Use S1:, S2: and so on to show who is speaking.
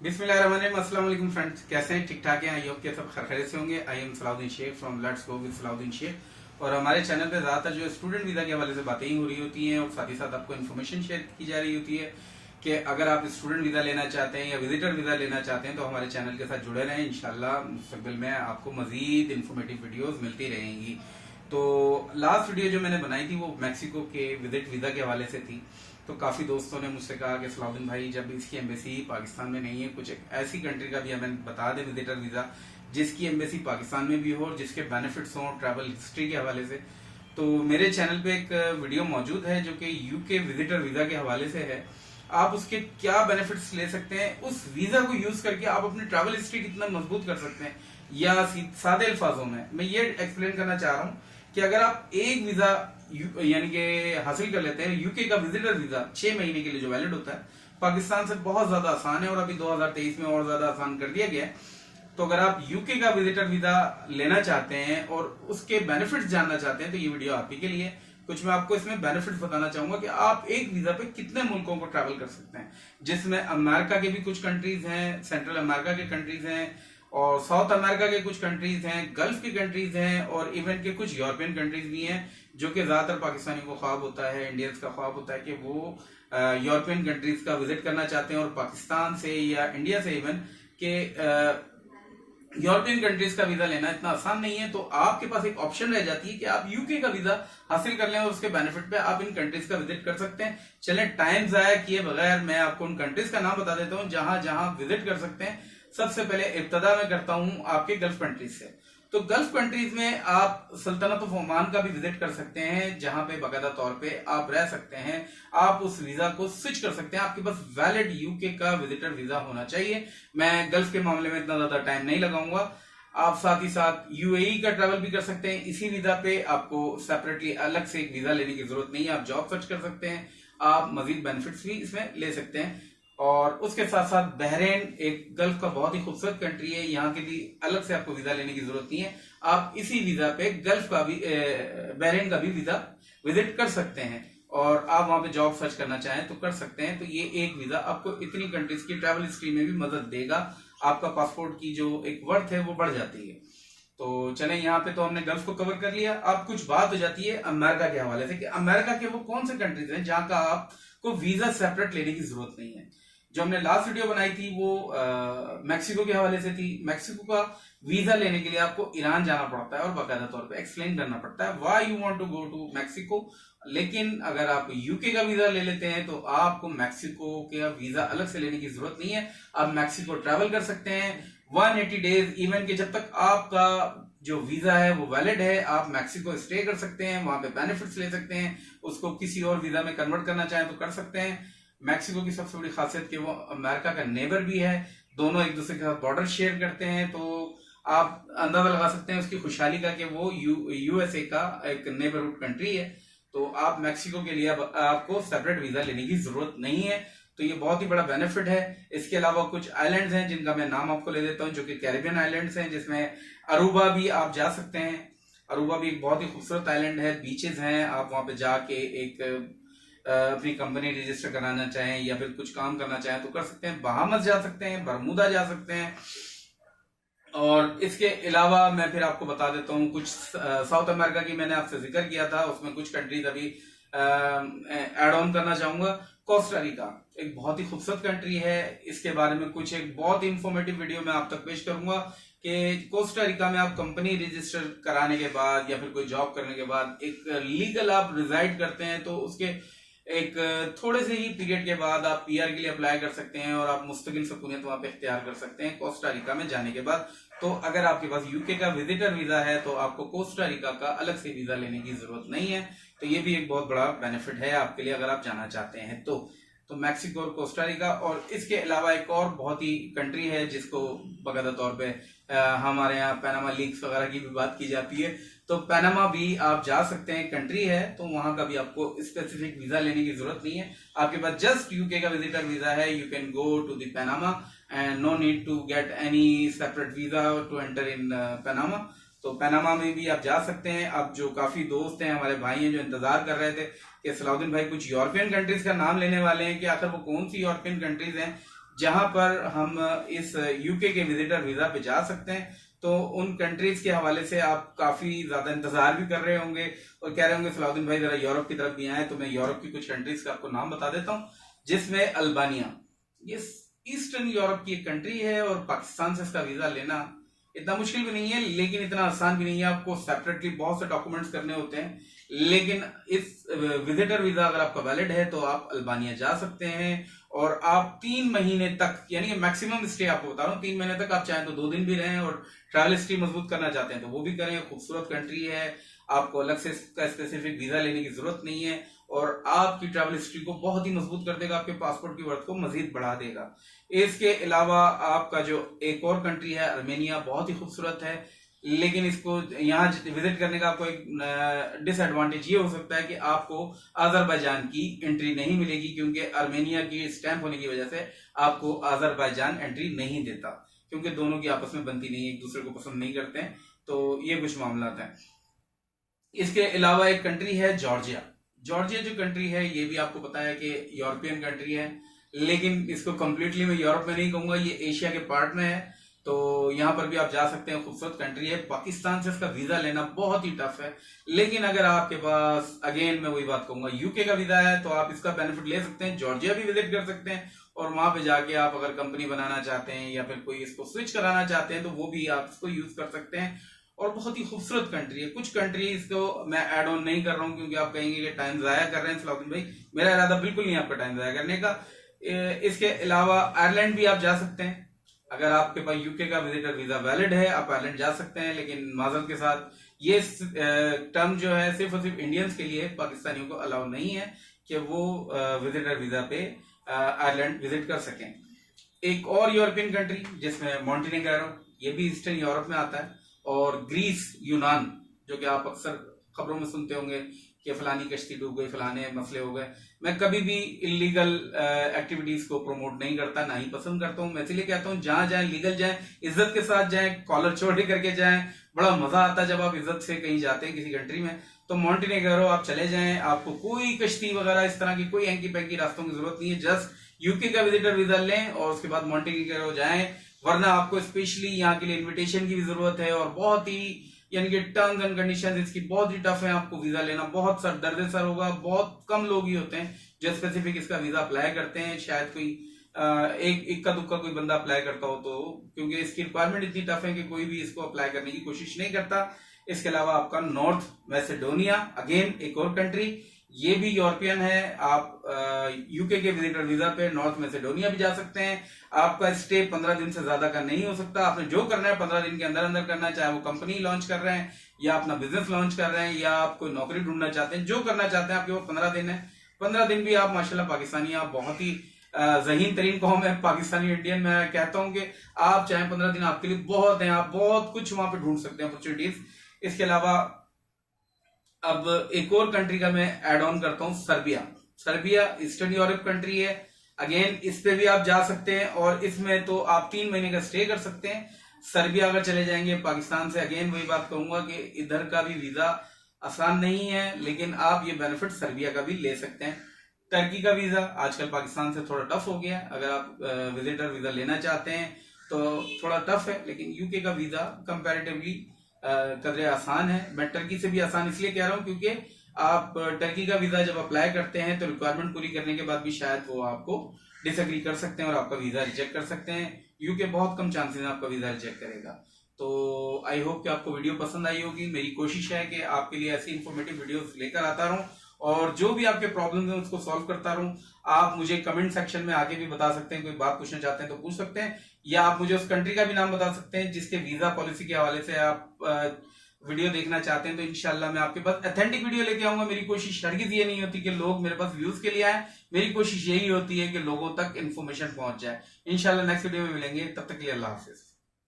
S1: बिस्मिल्लाहिर्रहमानिर्रहीम। अस्सलाम वालेकुम फ्रेंड्स, कैसे हैं? ठीक ठाक हैं? आई होप के सब खैरियत से होंगे। I am Salauddin Sheikh from let's go with Salauddin Sheikh. और हमारे चैनल पे ज्यादातर जो स्टूडेंट वीजा के हवाले से बातें ही हो रही होती हैं और साथ ही साथ आपको इन्फॉर्मेशन शेयर की जा रही होती है कि अगर आप स्टूडेंट वीजा लेना चाहते हैं या विजिटर वीजा लेना चाहते हैं तो हमारे चैनल के साथ जुड़े रहें। इंशाल्लाह मुस्तकबिल में आपको मजीद इन्फॉर्मेटिव वीडियोस मिलती रहेंगी। तो लास्ट वीडियो जो मैंने बनाई थी वो मैक्सिको के विजिट वीजा के हवाले से थी। तो काफी दोस्तों ने मुझसे कहा कि सलाउद्दीन भाई, जब इसकी एम्बेसी पाकिस्तान में नहीं है, कुछ एक ऐसी कंट्री का भी हमें बता दें विजिटर वीजा जिसकी एम्बेसी पाकिस्तान में भी हो और जिसके बेनिफिट्स हों ट्रैवल हिस्ट्री के हवाले से। तो मेरे चैनल पे एक वीडियो मौजूद है जो कि यूके विजिटर वीजा के हवाले से है। आप उसके क्या बेनिफिट्स ले सकते हैं, उस वीजा को यूज करके आप अपनी ट्रैवल हिस्ट्री कितना मजबूत कर सकते हैं, या सादे अल्फाजों में मैं ये एक्सप्लेन करना चाह रहा हूँ कि अगर आप एक वीजा यानी कि हासिल कर लेते हैं, यूके का विजिटर वीजा 6 महीने के लिए जो वैलिड होता है, पाकिस्तान से बहुत ज्यादा आसान है और अभी 2023 में और ज्यादा आसान कर दिया गया है। तो अगर आप यूके का विजिटर वीजा लेना चाहते हैं और उसके बेनिफिट्स जानना चाहते हैं तो ये वीडियो आप ही के लिए। कुछ मैं आपको इसमें बेनिफिट्स बताना चाहूंगा कि आप एक वीजा पे कितने मुल्कों को ट्रैवल कर सकते हैं, जिसमें अमेरिका के भी कुछ कंट्रीज हैं, सेंट्रल अमेरिका के कंट्रीज हैं और साउथ अमेरिका के कुछ कंट्रीज हैं, गल्फ की कंट्रीज हैं और इवन के कुछ यूरोपियन कंट्रीज भी हैं, जो कि ज्यादातर पाकिस्तानी को ख्वाब होता है, इंडियंस का ख्वाब होता है कि वो यूरोपियन कंट्रीज का विजिट करना चाहते हैं और पाकिस्तान से या इंडिया से इवन के यूरोपियन कंट्रीज का वीजा लेना इतना आसान नहीं है। तो आपके पास एक ऑप्शन रह जाती है कि आप यूके का वीजा हासिल कर लें और उसके बेनिफिट पे आप इन कंट्रीज का विजिट कर सकते हैं। चलें, टाइम जाया किए बगैर मैं आपको उन कंट्रीज का नाम बता देता हूं जहां जहां विजिट कर सकते हैं। सबसे पहले इब्तदा में करता हूं आपके गल्फ कंट्रीज से। तो गल्फ कंट्रीज में आप सल्तनत ऑफ ओमान का भी विजिट कर सकते हैं, जहां पे बाकायदा तौर पे आप रह सकते हैं। आप उस वीजा को स्विच कर सकते हैं, आपके पास वैलिड यूके का विजिटर वीजा होना चाहिए। मैं गल्फ के मामले में इतना ज्यादा टाइम नहीं लगाऊंगा। आप साथ ही साथ यूएई का ट्रैवल भी कर सकते हैं इसी वीजा पे। आपको सेपरेटली अलग से एक वीजा लेने की जरूरत नहीं है, आप जॉब सर्च कर सकते हैं, आप मजीद बेनिफिट्स भी इसमें ले सकते हैं। और उसके साथ साथ बहरीन एक गल्फ का बहुत ही खूबसूरत कंट्री है, यहाँ के भी अलग से आपको वीजा लेने की जरूरत नहीं है। आप इसी वीजा पे गल्फ का भी बहरीन का भी वीजा विजिट कर सकते हैं और आप वहां पे जॉब सर्च करना चाहें तो कर सकते हैं। तो ये एक वीजा आपको इतनी कंट्रीज की ट्रैवल हिस्ट्री में भी मदद देगा, आपका पासपोर्ट की जो एक वर्थ है वो बढ़ जाती है। तो चलें, यहाँ पे तो हमने गल्फ को कवर कर लिया। अब कुछ बात हो जाती है अमेरिका के हवाले से कि अमेरिका के वो कौन से कंट्रीज हैं जहां का आपको वीजा सेपरेट लेने की जरूरत नहीं है। जो हमने लास्ट वीडियो बनाई थी वो मैक्सिको के हवाले से थी। मैक्सिको का वीजा लेने के लिए आपको ईरान जाना पड़ता है और बाकायदा तौर पे एक्सप्लेन करना पड़ता है why you want to go to Mexico. लेकिन अगर आप यूके का वीजा ले लेते हैं तो आपको मैक्सिको का वीजा अलग से लेने की जरूरत नहीं है। आप मैक्सिको ट्रैवल कर सकते हैं 180 डेज, इवन के जब तक आपका जो वीजा है वो वैलिड है आप मैक्सिको स्टे कर सकते हैं, वहां पे बेनिफिट्स ले सकते हैं। उसको किसी और वीजा में कन्वर्ट करना चाहें तो कर सकते हैं। मैक्सिको की सबसे बड़ी खासियत कि वो अमेरिका का नेबर भी है, दोनों एक दूसरे के साथ बॉर्डर शेयर करते हैं। तो आप अंदाजा लगा सकते हैं उसकी खुशहाली का कि वो यूएसए का एक नेबरहुड कंट्री है। तो आप मैक्सिको के लिए आपको सेपरेट वीजा लेने की जरूरत नहीं है। तो ये बहुत ही बड़ा बेनिफिट है। इसके अलावा कुछ आइलैंड्स हैं जिनका मैं नाम आपको ले देता हूं, जो कि कैरिबियन आइलैंड्स हैं, जिसमें अरूबा भी आप जा सकते हैं। अरूबा भी एक बहुत ही खूबसूरत आइलैंड है, बीचेस हैं, आप वहां पे जाके एक अपनी कंपनी रजिस्टर कराना चाहें या फिर कुछ काम करना चाहें तो कर सकते हैं। बहामस जा सकते हैं, बरमूदा जा सकते हैं। और इसके अलावा मैं फिर आपको बता देता हूँ कुछ साउथ अमेरिका की मैंने आपसे जिक्र किया था, उसमें कुछ कंट्रीज अभी एड ऑन करना चाहूंगा। कोस्टा रिका एक बहुत ही खूबसूरत कंट्री है, इसके बारे में कुछ एक बहुत ही इंफॉर्मेटिव वीडियो मैं आप तक पेश करूंगा कि कोस्टा रिका में आप कंपनी रजिस्टर कराने के बाद या फिर कोई जॉब करने के बाद एक लीगल आप रिजाइड करते हैं तो उसके एक थोड़े से ही पीरियड के बाद आप पीआर के लिए अप्लाई कर सकते हैं और आप मुस्तकिल सकूनियत वहां पे इख्तियार कर सकते हैं कोस्टा रिका में जाने के बाद। तो अगर आपके पास यूके का विजिटर वीजा है तो आपको कोस्टा रिका का अलग से वीजा लेने की जरूरत नहीं है। तो ये भी एक बहुत बड़ा बेनिफिट है आपके लिए अगर आप जाना चाहते हैं तो मैक्सिको और कोस्टा रिका। और इसके अलावा एक और बहुत ही कंट्री है जिसको बाकायदा तौर पे हमारे यहाँ पैनामा लीक्स वगैरह की भी बात की जाती है। तो पैनामा भी आप जा सकते हैं, कंट्री है, तो वहां का भी आपको स्पेसिफिक वीजा लेने की जरूरत नहीं है। आपके पास जस्ट यूके का विजिटर वीजा है, you can go to the Panama and no need to get any separate visa to enter in Panama. तो पैनामा में भी आप जा सकते हैं। अब जो काफी दोस्त हैं, हमारे भाई हैं, जो इंतजार कर रहे थे कि सलाउद्दीन भाई कुछ यूरोपियन कंट्रीज का नाम लेने वाले हैं कि आखिर वो कौन सी यूरोपियन कंट्रीज हैं जहां पर हम इस यूके के विजिटर वीजा पे जा सकते हैं। तो उन कंट्रीज के हवाले से आप काफी ज्यादा इंतजार भी कर रहे होंगे और कह रहे होंगे सलाउद्दीन भाई जरा यूरोप की तरफ भी आए, तो मैं यूरोप की कुछ कंट्रीज का आपको नाम बता देता हूँ, जिसमें अल्बानिया, ये ईस्टर्न यूरोप की एक कंट्री है और पाकिस्तान से इसका वीजा लेना इतना मुश्किल भी नहीं है, लेकिन इतना आसान भी नहीं है। आपको सेपरेटली बहुत से डॉक्यूमेंट्स करने होते हैं, लेकिन इस विजिटर वीजा अगर आपका वैलिड है तो आप अल्बानिया जा सकते हैं और आप 3 महीने तक, यानी मैक्सिमम स्टे आपको बता रहा हूँ 3 महीने तक, आप चाहें तो 2 दिन भी रहें और ट्रैवल हिस्ट्री मजबूत करना चाहते हैं तो वो भी करें। खूबसूरत कंट्री है, आपको अलग से इसका स्पेसिफिक वीजा लेने की जरूरत नहीं है और आपकी ट्रैवल हिस्ट्री को बहुत ही मजबूत कर देगा, आपके पासपोर्ट की वर्थ को मजीद बढ़ा देगा। इसके अलावा आपका जो एक और कंट्री है आर्मेनिया, बहुत ही खूबसूरत है, लेकिन इसको यहाँ विजिट करने का आपको एक डिसएडवांटेज ये हो सकता है कि आपको अजरबैजान की एंट्री नहीं मिलेगी, क्योंकि आर्मेनिया की स्टैंप होने की वजह से आपको अजरबैजान एंट्री नहीं देता, क्योंकि दोनों की आपस में बनती नहीं है, एक दूसरे को पसंद नहीं करते हैं, तो ये कुछ मामला हैं। इसके अलावा एक कंट्री है जॉर्जिया। जॉर्जिया जो कंट्री है ये भी आपको पता है कि यूरोपियन कंट्री है, लेकिन इसको कंप्लीटली मैं यूरोप में नहीं कहूंगा, ये एशिया के पार्ट में है, तो यहाँ पर भी आप जा सकते हैं। खूबसूरत कंट्री है, पाकिस्तान से इसका वीजा लेना बहुत ही टफ है, लेकिन अगर आपके पास, अगेन मैं वही बात कहूंगा, यूके का वीजा है तो आप इसका बेनिफिट ले सकते हैं, जॉर्जिया भी विजिट कर सकते हैं और वहां पे जाके आप अगर कंपनी बनाना चाहते हैं या फिर कोई इसको स्विच कराना चाहते हैं तो वो भी आप इसको यूज कर सकते हैं और बहुत ही खूबसूरत कंट्री है। कुछ कंट्रीज को मैं ऐड ऑन नहीं कर रहा हूं क्योंकि आप कहेंगे कि टाइम जाया कर रहे हैं सलाउद्दीन भाई, मेरा इरादा बिल्कुल नहीं आपका टाइम जाया करने का। इसके अलावा आयरलैंड भी आप जा सकते हैं, अगर आपके पास यूके का विजिटर वीजा वैलिड है आप आयरलैंड जा सकते हैं, लेकिन माजरत के साथ ये टर्म जो है सिर्फ और सिर्फ इंडियंस के लिए, पाकिस्तानियों को अलाउ नहीं है कि वो विजिटर वीजा पे आयरलैंड विजिट कर सकें। एक और यूरोपियन कंट्री जिसमें मॉन्टेनेग्रो, ये भी ईस्टर्न यूरोप में आता है, और ग्रीस, यूनान, जो कि आप अक्सर खबरों में सुनते होंगे कि फलानी कश्ती डूब गई, फलाने मसले हो गए। मैं कभी भी इलीगल एक्टिविटीज को प्रमोट नहीं करता, ना ही पसंद करता हूं। मैं इसलिए कहता हूं जहां जाएं लीगल जाएं, इज्जत के साथ जाएं, कॉलर छोड़े करके जाएं। बड़ा मजा आता है जब आप इज्जत से कहीं जाते हैं किसी कंट्री में। तो मॉन्टेनेग्रो आप चले जाएं, आपको कोई कश्ती वगैरह इस तरह की कोई हैंकी पैंकी रास्तों की जरूरत नहीं है, जस्ट यूके का विजिटर वीजा लें और उसके बाद मॉन्टेनेग्रो जाएं, वरना आपको स्पेशली यहाँ के लिए इन्विटेशन की भी जरूरत है और बहुत ही, यानी कि टर्म्स एंड कंडीशन इसकी बहुत ही टफ है, आपको वीजा लेना बहुत सर दर्द सर होगा। बहुत कम लोग ही होते हैं जो स्पेसिफिक इसका वीजा अप्लाई करते हैं, शायद कोई एक इक्का दुक्का कोई बंदा अप्लाई करता हो, तो क्योंकि इसकी रिक्वायरमेंट इतनी टफ है कि कोई भी इसको अप्लाई करने की कोशिश नहीं करता। इसके अलावा आपका नॉर्थ मैसेडोनिया, अगेन एक और कंट्री, ये भी यूरोपियन है, आप यूके के विजिटर वीजा पे नॉर्थ मैसेडोनिया भी जा सकते हैं। आपका स्टे 15 दिन से ज्यादा का नहीं हो सकता, आपने जो करना है 15 दिन के अंदर अंदर करना है, चाहे वो कंपनी लॉन्च कर रहे हैं या अपना बिजनेस लॉन्च कर रहे हैं या आप कोई नौकरी ढूंढना चाहते हैं, जो करना चाहते हैं आपके वो 15 दिन है। 15 दिन भी आप माशाल्लाह पाकिस्तानी, आप बहुत ही ज़हीन तरीन कौम है पाकिस्तानी इंडियन। मैं कहता हूं कि आप चाहे 15 दिन आपके लिए बहुत है, आप बहुत कुछ वहां पे ढूंढ सकते हैं अपॉर्चुनिटीज। इसके अलावा अब एक और कंट्री का मैं ऐड ऑन करता हूं, Serbia. Serbia eastern Europe country है, अगेन इस पे भी आप जा सकते हैं और इसमें तो आप 3 महीने का स्टे कर सकते हैं। सर्बिया अगर चले जाएंगे पाकिस्तान से, अगेन वही बात कहूंगा कि इधर का भी वीजा आसान नहीं है, लेकिन आप ये बेनिफिट सर्बिया का भी ले सकते हैं। टर्की का वीजा आजकल पाकिस्तान से थोड़ा टफ हो गया है, अगर आप विजिटर वीजा लेना चाहते हैं तो थोड़ा टफ है, लेकिन यूके का वीजा कंपैरेटिवली कदरे आसान है। मैं टर्की से भी आसान इसलिए कह रहा हूं क्योंकि आप टर्की का वीजा जब अप्लाई करते हैं तो रिक्वायरमेंट पूरी करने के बाद भी शायद वो आपको डिसएग्री कर सकते हैं और आपका वीजा रिजेक्ट कर सकते हैं। यूके बहुत कम चांसेस है आपका वीजा रिजेक्ट करेगा। तो आई होप कि आपको वीडियो पसंद आई होगी। मेरी कोशिश है कि आपके लिए ऐसी इंफॉर्मेटिव वीडियोस लेकर आता रहूं और जो भी आपके प्रॉब्लम्स हैं उसको सॉल्व करता रहूं। आप मुझे कमेंट सेक्शन में आके भी बता सकते हैं, कोई बात पूछना चाहते हैं तो पूछ सकते हैं, या आप मुझे उस कंट्री का भी नाम बता सकते हैं जिसके वीजा पॉलिसी के हवाले से आप वीडियो देखना चाहते हैं। तो इंशाल्लाह मैं आपके पास ऑथेंटिक वीडियो लेके आऊंगा। मेरी कोशिश हरगिज ये नहीं होती कि लोग मेरे पास व्यूज के लिए आए, मेरी कोशिश यही होती है कि लोगों तक इन्फॉर्मेशन पहुंच जाए। इंशाल्लाह नेक्स्ट वीडियो में मिलेंगे, तब तक के लिए अल्लाह हाफिज।